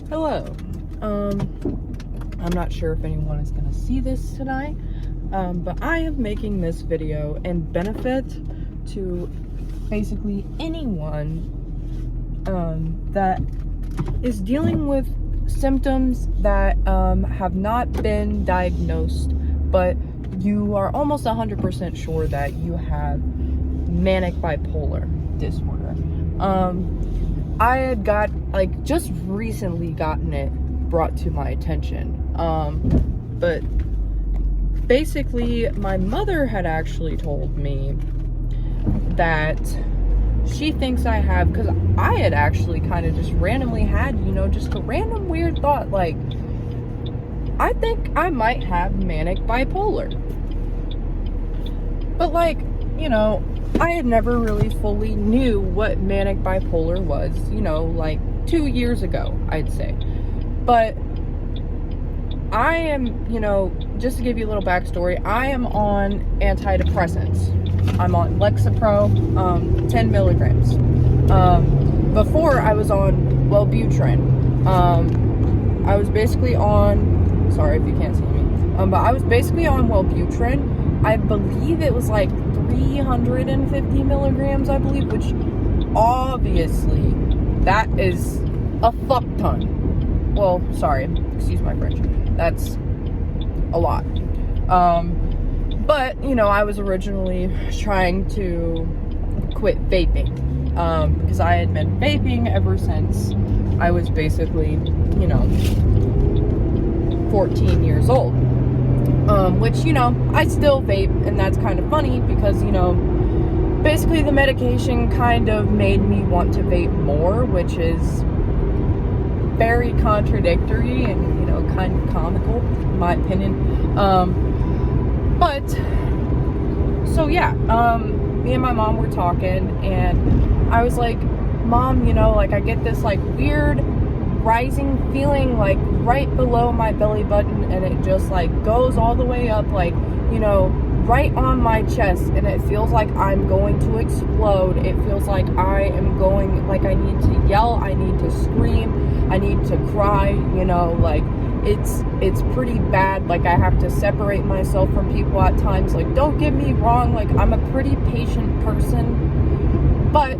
Hello. I'm not sure if anyone is going to see this tonight, but I am making this video in benefit to basically anyone that is dealing with symptoms that have not been diagnosed, but you are almost 100% sure that you have manic bipolar disorder. I had just recently gotten it brought to my attention. But basically my mother had actually told me that she thinks I have, because I had actually kind of just randomly had, just a random weird thought, like, I think I might have manic bipolar. But I had never really fully knew what manic bipolar was, 2 years ago, I'd say. But I am, just to give you a little backstory, I am on antidepressants. I'm on Lexapro, 10 milligrams. Before I was on Wellbutrin. I was basically on, sorry if you can't see me, but I was basically on Wellbutrin. I believe it was like 350 milligrams, I believe, which obviously that is a fuck ton. Well, sorry, excuse my French. That's a lot. But, I was originally trying to quit vaping, because I had been vaping ever since I was basically, 14 years old. Which, I still vape, and that's kind of funny because, basically the medication kind of made me want to vape more, which is very contradictory and, kind of comical, in my opinion. Me and my mom were talking, and I was like, Mom, I get this, weird rising feeling, right below my belly button, and it just, goes all the way up, right on my chest, and it feels like I'm going to explode. It feels like I am going, I need to yell, I need to scream, I need to cry, it's pretty bad. I have to separate myself from people at times. Don't get me wrong, I'm a pretty patient person, but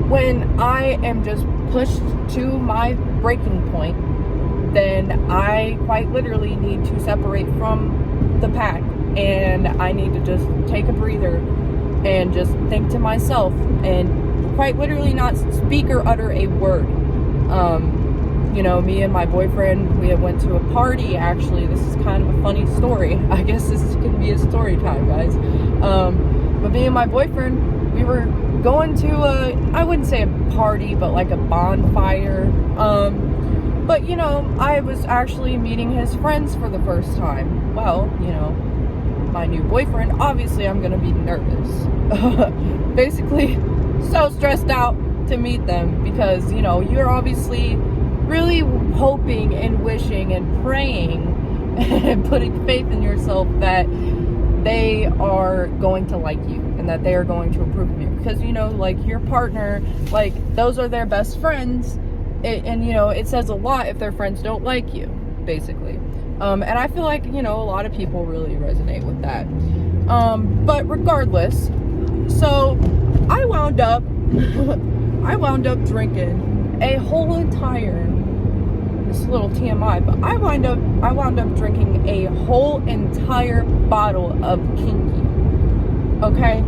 when I am just pushed to my breaking point, then I quite literally need to separate from the pack, and I need to just take a breather and just think to myself and quite literally not speak or utter a word. Me and my boyfriend, we went to a party. Actually, this is kind of a funny story. I guess this could be a story time, guys. But me and my boyfriend, we were going to I wouldn't say a party, but a bonfire. But I was actually meeting his friends for the first time. Well, my new boyfriend, obviously I'm gonna be nervous. Basically, so stressed out to meet them because, you're obviously really hoping and wishing and praying and putting faith in yourself that they are going to like you and that they are going to approve of you, because your partner, those are their best friends, and it says a lot if their friends don't like you, basically. And I feel like a lot of people really resonate with that. But regardless, so I wound up drinking a whole entire, it's a little TMI, but I wound up drinking a whole entire bottle of Kinky. Okay,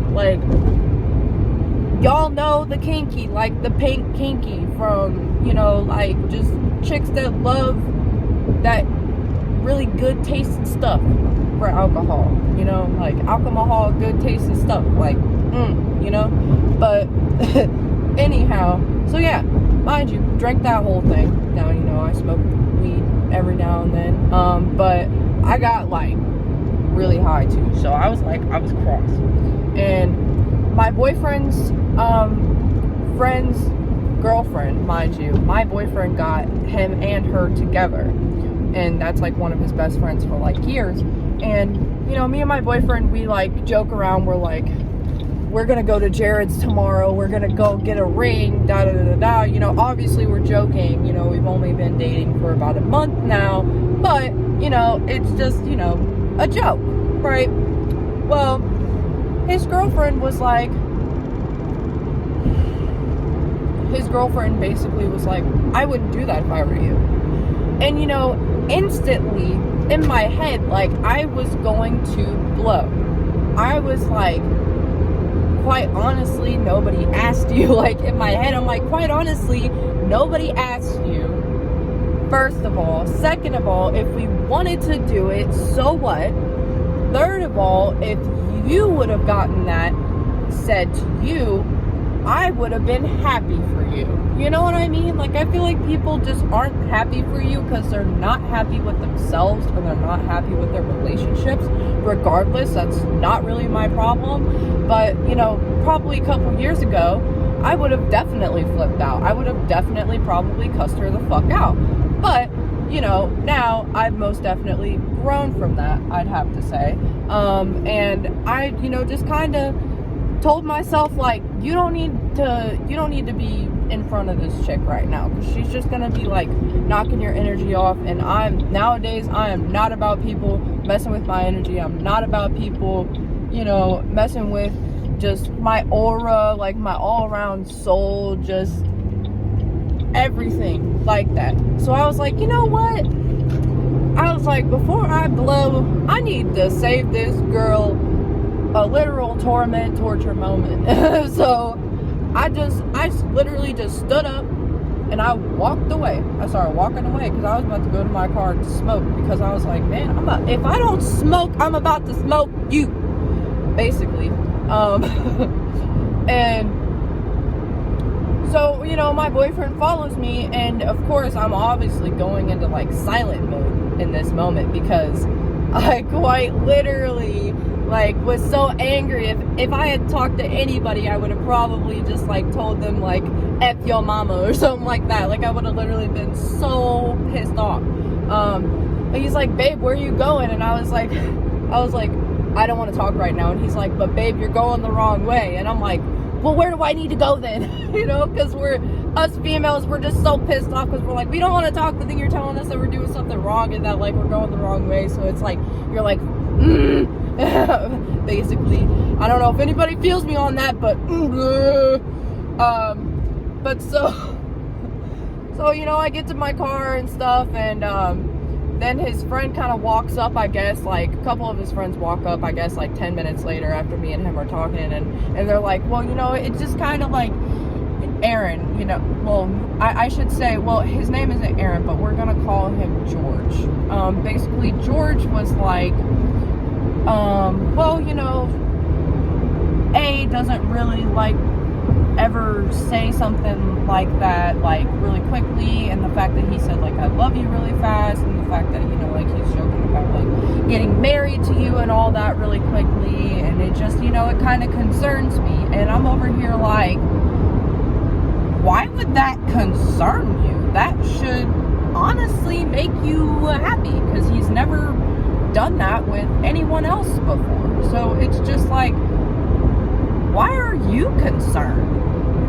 y'all know the Kinky, the pink Kinky from, just chicks that love that really good tasting stuff for alcohol, alcohol, good tasting stuff, but anyhow, so yeah, mind you, drank that whole thing. Now, I smoke weed every now and then, but I got really high too, so I was cross. And my boyfriend's friend's girlfriend, mind you, my boyfriend got him and her together, and that's one of his best friends for years. And me and my boyfriend, we joke around, we're we're gonna go to Jared's tomorrow, we're gonna go get a ring, da da da da da. You know, obviously we're joking, you know, we've only been dating for about a month now, but, you know, it's just, you know, a joke, right? Well, his girlfriend basically was like, I wouldn't do that if I were you. And, you know, instantly in my head, like, I was going to blow. I was like, quite honestly, nobody asked you. Like, in my head, I'm like, quite honestly, nobody asked you. First of all. Second of all, if we wanted to do it, so what? Third of all, if you would have gotten that said to you, I would have been happy for you. You know what I mean? Like, I feel like people just aren't happy for you because they're not happy with themselves or they're not happy with their relationships. Regardless, that's not really my problem. But, you know, probably a couple years ago, I would have definitely flipped out. I would have definitely probably cussed her the fuck out. But, you know, now I've most definitely grown from that, I'd have to say. And I, you know, just kind of told myself, like, you don't need to be in front of this chick right now, because she's just gonna be like knocking your energy off. And nowadays I am not about people messing with my energy. I'm not about people, you know, messing with just my aura, like my all-around soul, just everything like that. So I was like, you know what, I was like, before I blow, I need to save this girl a literal torture moment. So I literally just stood up and I walked away. I started walking away because I was about to go to my car and smoke, because I was like, man, if I don't smoke, I'm about to smoke you, basically. And so, you know, my boyfriend follows me, and of course I'm obviously going into like silent mode in this moment, because I quite literally like was so angry. If I had talked to anybody, I would have probably just like told them like F your mama or something like that. Like, I would have literally been so pissed off. But he's like, babe, where are you going? And I was like, I don't want to talk right now. And he's like, but babe, you're going the wrong way. And I'm like, well, where do I need to go then? You know, because us females, we're just so pissed off because we're like, we don't want to talk, but then you're telling us that we're doing something wrong and that like we're going the wrong way. So it's like, you're like, basically. I don't know if anybody feels me on that, but so you know, I get to my car and stuff, and then his friend kind of walks up, I guess, like a couple of his friends walk up, I guess, like 10 minutes later after me and him are talking, and they're like, well, you know, it's just kind of like Aaron, you know, well, I should say, well, his name isn't Aaron, but we're gonna call him George. Basically, George was like, well, you know, A doesn't really like ever say something like that, like really quickly, and the fact that he said like I love you really fast, and the fact that, you know, like he's joking about like getting married to you and all that really quickly, and it just, you know, it kind of concerns me. And I'm over here like, why would that concern you? That should honestly make you happy, because he's never done that with anyone else before. So it's just like, why are you concerned?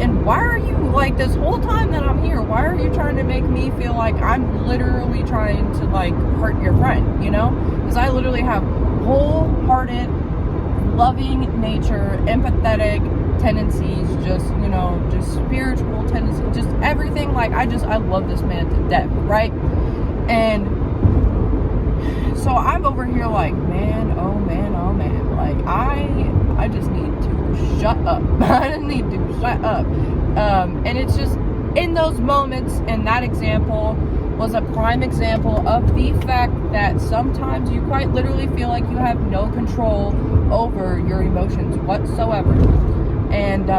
And why are you, like, this whole time that I'm here, why are you trying to make me feel like I'm literally trying to, like, hurt your friend, you know? Because I literally have wholehearted, loving nature, empathetic tendencies, just, you know, just spiritual tendencies, just everything. Like, I love this man to death, right? And so I'm over here like, man, oh man, oh man. Like, I just need to shut up. I just need to shut up. And it's just in those moments, and that example was a prime example of the fact that sometimes you quite literally feel like you have no control over your emotions whatsoever. And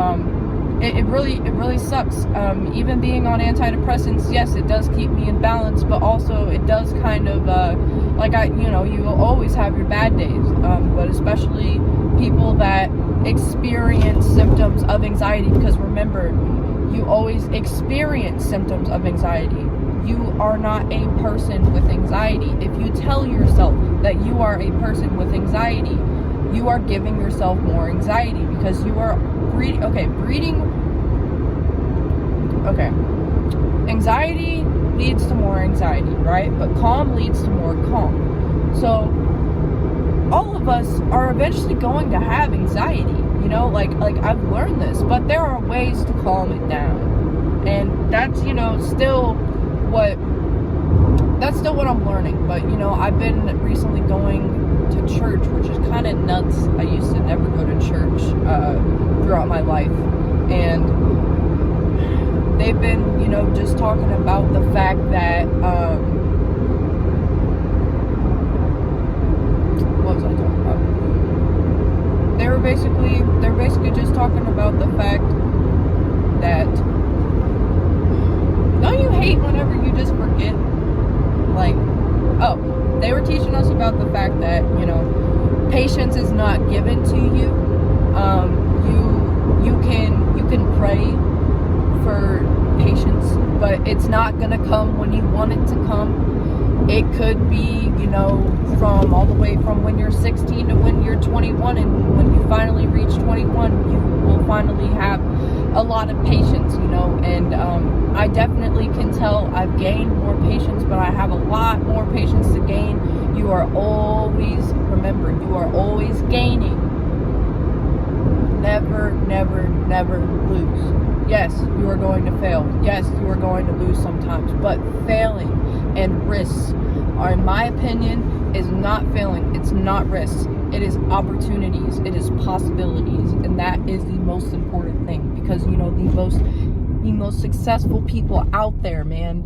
it really sucks. Even being on antidepressants, yes, it does keep me in balance, but also it does kind of like, you will always have your bad days, but especially people that experience symptoms of anxiety, because remember, you always experience symptoms of anxiety. You are not a person with anxiety. If you tell yourself that you are a person with anxiety, you are giving yourself more anxiety because you are anxiety leads to more anxiety, right? But calm leads to more calm. So all of us are eventually going to have anxiety, you know, like I've learned this, but there are ways to calm it down. And that's, you know, still what I'm learning. But, you know, I've been recently going to church, which is kind of nuts. I used to never go to church throughout my life. And they've been, you know, just talking about the fact that, what was I talking about? They're basically just talking about the fact that, don't you hate whenever you just forget? Like, oh, they were teaching us about the fact that, you know, patience is not given to you. You can pray for patience, but it's not gonna come when you want it to come. It could be, you know, from all the way from when you're 16 to when you're 21, and when you finally reach 21, you will finally have a lot of patience, you know. And I definitely can tell I've gained more patience, but I have a lot more patience to gain. You are always, remember, you are always gaining. Never, never, never lose. Yes, you are going to fail. Yes, you are going to lose sometimes. But failing and risks are, in my opinion, is not failing. It's not risks. It is opportunities. It is possibilities. And that is the most important thing. Because, you know, the most successful people out there, man,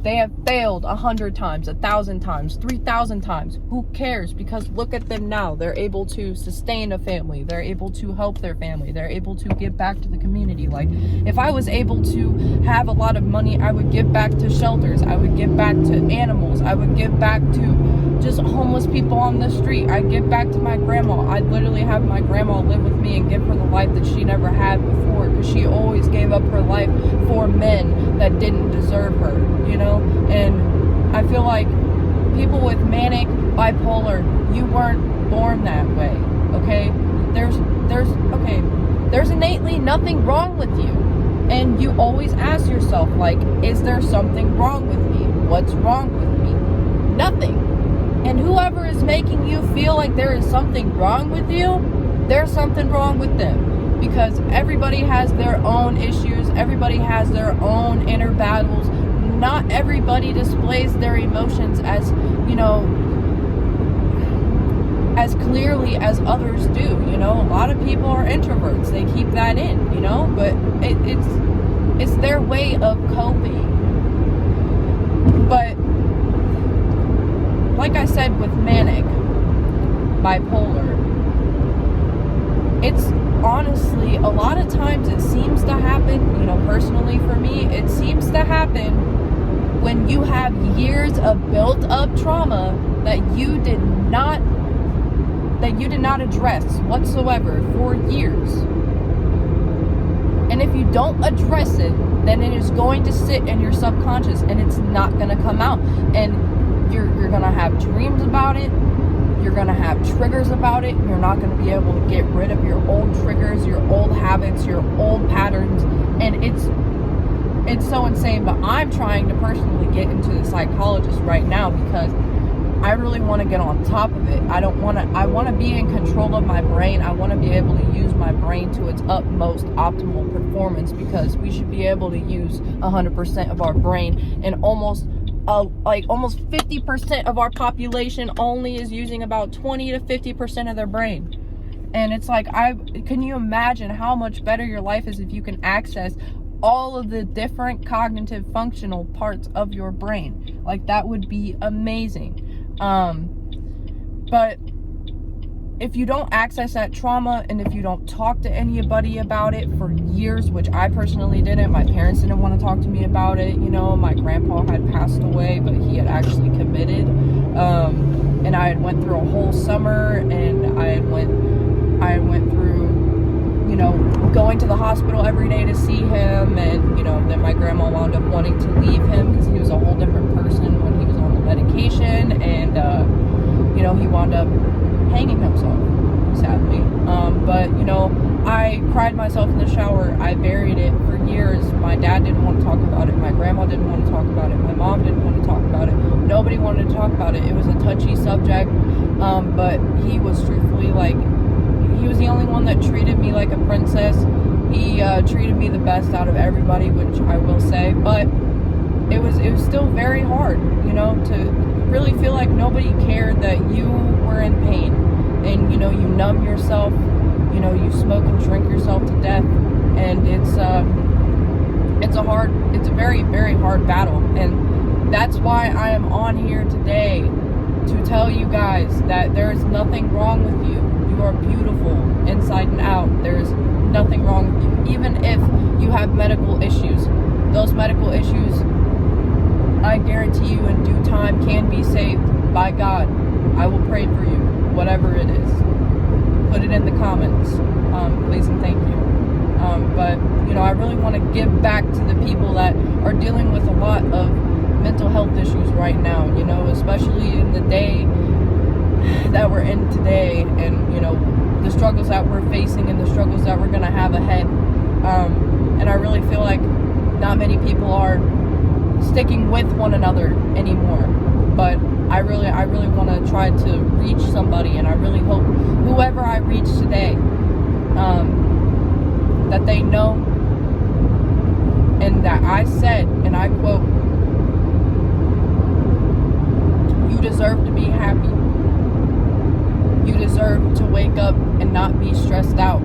they have failed 100 times, 1,000 times, 3,000 times. Who cares? Because look at them now. They're able to sustain a family. They're able to help their family. They're able to give back to the community. Like, if I was able to have a lot of money, I would give back to shelters. I would give back to animals. I would give back to just homeless people on the street. I give back to my grandma. I literally have my grandma live with me and give her the life that she never had before, because she always gave up her life for men that didn't deserve her, you know. And I feel like people with manic, bipolar, you weren't born that way, okay? There's innately nothing wrong with you. And you always ask yourself, like, is there something wrong with me? What's wrong with me? Nothing. And whoever is making you feel like there is something wrong with you, there's something wrong with them. Because everybody has their own issues. Everybody has their own inner battles. Not everybody displays their emotions as, you know, as clearly as others do, you know. A lot of people are introverts. They keep that in, you know, but it's their way of coping. But like I said, with manic, bipolar, it's honestly, a lot of times it seems to happen, you know, personally for me, it seems to happen when you have years of built up trauma that you did not address whatsoever for years. And if you don't address it, then it is going to sit in your subconscious and it's not going to come out. And you're going to have dreams about it. You're going to have triggers about it. You're not going to be able to get rid of your old triggers, your old habits, your old patterns. And it's so insane. But I'm trying to personally get into the psychologist right now because I really want to get on top of it. I want to be in control of my brain. I want to be able to use my brain to its utmost optimal performance, because we should be able to use 100% of our brain, and almost 50% of our population only is using about 20 to 50% of their brain. And it's like, can you imagine how much better your life is if you can access all of the different cognitive functional parts of your brain? Like, that would be amazing. But if you don't access that trauma, and if you don't talk to anybody about it for years, which I personally didn't, my parents didn't want to talk to me about it, you know, my grandpa had passed away, but he had actually committed, and I had went through a whole summer, and I went through, you know, going to the hospital every day to see him, and, you know, then my grandma wound up wanting to leave him because he was a whole different person when he was on the medication, and, you know, he wound up hanging himself. sadly. But, you know, I cried myself in the shower. I buried it for years. My dad didn't want to talk about it. My grandma didn't want to talk about it. My mom didn't want to talk about it. Nobody wanted to talk about it. It was a touchy subject. But he was truthfully, like, he was the only one that treated me like a princess. He treated me the best out of everybody, which I will say. But it was still very hard, you know, to really feel like nobody cared that you were in pain. And, you know, you numb yourself, you know, you smoke and drink yourself to death. And it's a very, very hard battle. And that's why I am on here today to tell you guys that there is nothing wrong with you. You are beautiful inside and out. There's nothing wrong with you. Even if you have medical issues, those medical issues, I guarantee you in due time can be saved by God. I will pray for you, whatever it is. Put it in the comments, please and thank you. But, you know, I really want to give back to the people that are dealing with a lot of mental health issues right now, you know, especially in the day that we're in today, and, you know, the struggles that we're facing and the struggles that we're going to have ahead. And I really feel like not many people are sticking with one another anymore. But I really want to try to reach somebody, and I really hope whoever I reach today, that they know, and that I said, and I quote, "You deserve to be happy. You deserve to wake up and not be stressed out.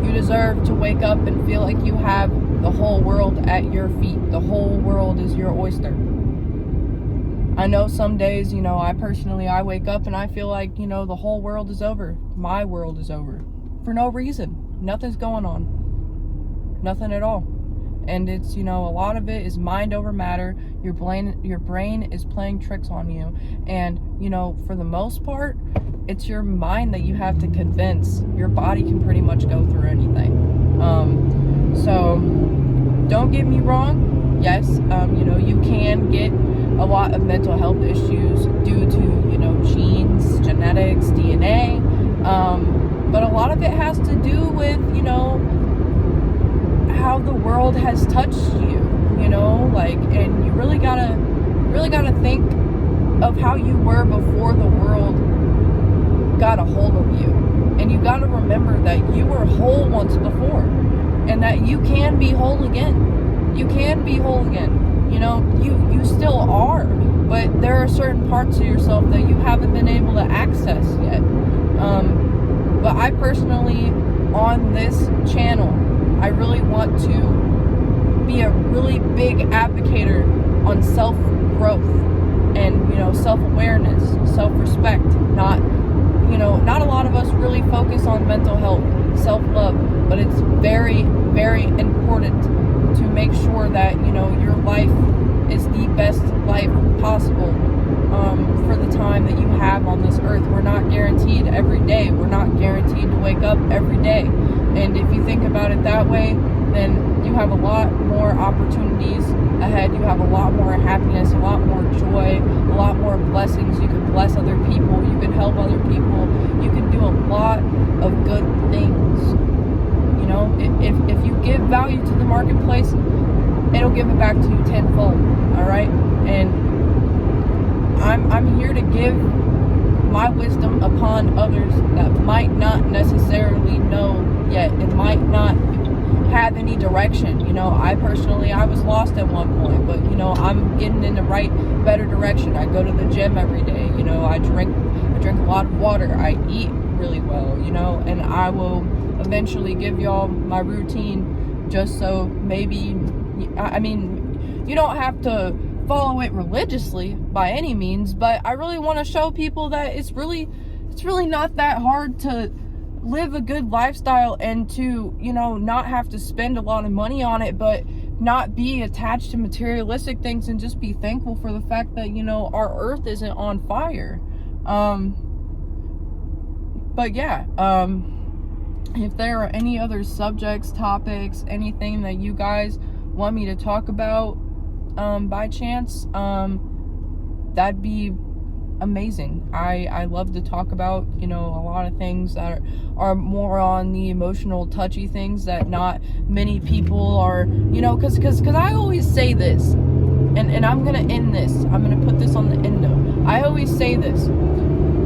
You deserve to wake up and feel like you have the whole world at your feet. The whole world is your oyster." I know some days, you know, I wake up and I feel like, you know, the whole world is over. My world is over. For no reason. Nothing's going on. Nothing at all. And it's, you know, a lot of it is mind over matter. Your brain is playing tricks on you. And, you know, for the most part, it's your mind that you have to convince. Your body can pretty much go through anything. So don't get me wrong. Yes, you know, you can get a lot of mental health issues due to, you know, genes, genetics, DNA. But a lot of it has to do with, you know, how the world has touched you, you know, like, and you really gotta think of how you were before the world got a hold of you. And you gotta remember that you were whole once before, and that you can be whole again. You can be whole again. You know, you still are, but there are certain parts of yourself that you haven't been able to access yet. But I personally, on this channel, I really want to be a really big advocate on self-growth and, you know, self-awareness, self-respect. Not a lot of us really focus on mental health, self-love, but it's very, very important to make sure that, you know, your life is the best life possible for the time that you have on this earth. We're not guaranteed every day. We're not guaranteed to wake up every day. And if you think about it that way, then you have a lot more opportunities ahead. You have a lot more happiness, a lot more joy, a lot more blessings. You can bless other people. You can help other people. You can do a lot of good things. You know, if you give value to the marketplace, it'll give it back to you tenfold. All right, and I'm here to give my wisdom upon others that might not necessarily know yet and might not have any direction. You know, I was lost at one point, but, you know, I'm getting in the better direction. I go to the gym every day. You know, I drink a lot of water. I eat really well, you know, and I will eventually give y'all my routine, just so maybe, I mean, you don't have to follow it religiously by any means, but I really want to show people that it's really not that hard to live a good lifestyle and to, you know, not have to spend a lot of money on it, but not be attached to materialistic things, and just be thankful for the fact that, you know, our earth isn't on fire. But yeah, if there are any other subjects, topics, anything that you guys want me to talk about by chance, that'd be amazing. I love to talk about, you know, a lot of things that are more on the emotional, touchy things that not many people are, you know, because I always say this, and I'm gonna end this. I'm gonna put this on the end note. I always say this: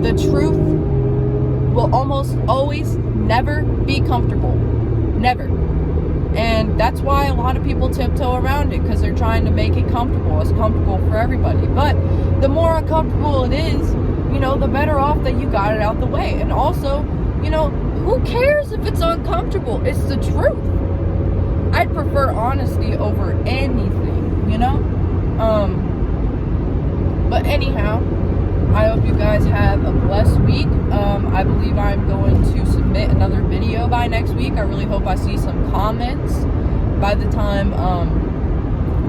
the truth will almost always never be comfortable, never. And that's why a lot of people tiptoe around it, because they're trying to make it comfortable, as comfortable for everybody. But the more uncomfortable it is, you know, the better off that you got it out the way. And also, you know, who cares if it's uncomfortable? It's the truth. I'd prefer honesty over anything, you know? But anyhow, I hope you guys have a blessed week. I believe I'm going to submit another video by next week. I really hope I see some comments by the time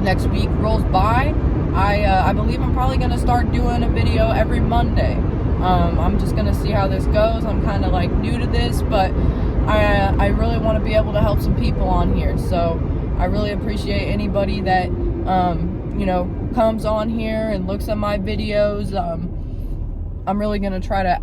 next week rolls by. I believe I'm probably going to start doing a video every Monday. I'm just going to see how this goes. I'm kind of like new to this, but I really want to be able to help some people on here. So I really appreciate anybody that, you know, comes on here and looks at my videos. I'm really going to try to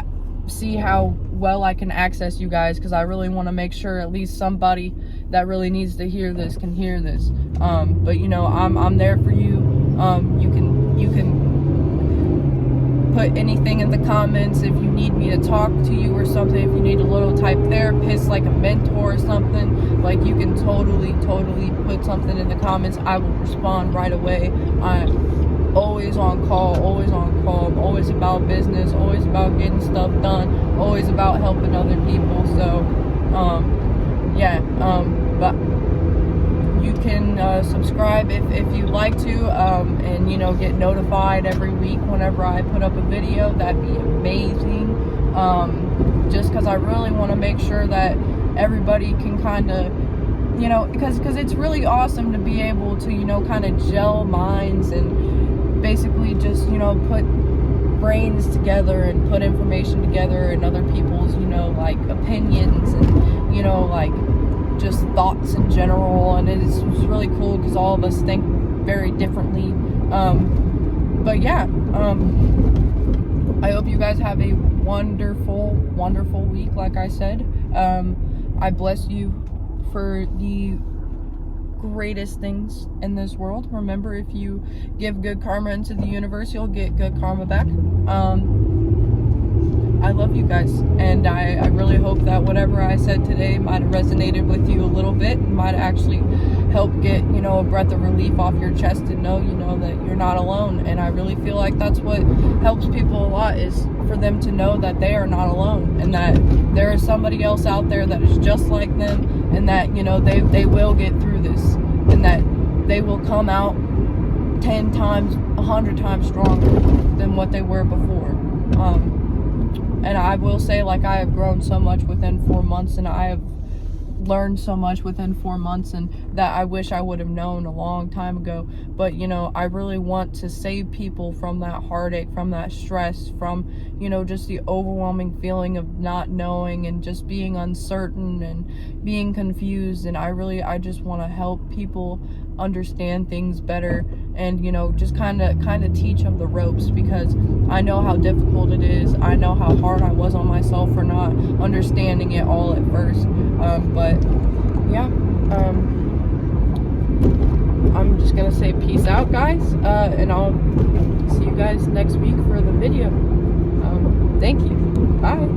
see how well I can access you guys, because I really want to make sure at least somebody that really needs to hear this can hear this. But you know, I'm there for you. You can put anything in the comments if you need me to talk to you or something. If you need a little type therapist, like a mentor or something, like, you can totally put something in the comments. I will respond right away. I'm always on call. I'm always about business, always about getting stuff done, always about helping other people. So but you can subscribe if you'd like to, and you know, get notified every week whenever I put up a video. That'd be amazing. Just because I really want to make sure that everybody can kind of, you know, because it's really awesome to be able to, you know, kind of gel minds and basically just, you know, put brains together and put information together and other people's, you know, like, opinions and, you know, like, just thoughts in general. And it's really cool because all of us think very differently. But yeah, I hope you guys have a wonderful week. Like I said, I bless you for the greatest things in this world. Remember, if you give good karma into the universe, you'll get good karma back. I love you guys, and I really hope that whatever I said today might have resonated with you a little bit, and might actually help get, you know, a breath of relief off your chest and know, you know, that you're not alone. And I really feel like that's what helps people a lot, is for them to know that they are not alone, and that there is somebody else out there that is just like them, and that, you know, they will get through this, and that they will come out 10 times, 100 times stronger than what they were before. And I will say, like, I have grown so much within 4 months, and I have learned so much within 4 months, and that I wish I would have known a long time ago. But, you know, I really want to save people from that heartache, from that stress, from, you know, just the overwhelming feeling of not knowing and just being uncertain and being confused. And I just want to help people understand things better, and, you know, just kind of teach them the ropes, because I know how difficult it is. I know how hard I was on myself for not understanding it all at first. But yeah, I'm just gonna say peace out, guys, and I'll see you guys next week for the video. Thank you. Bye.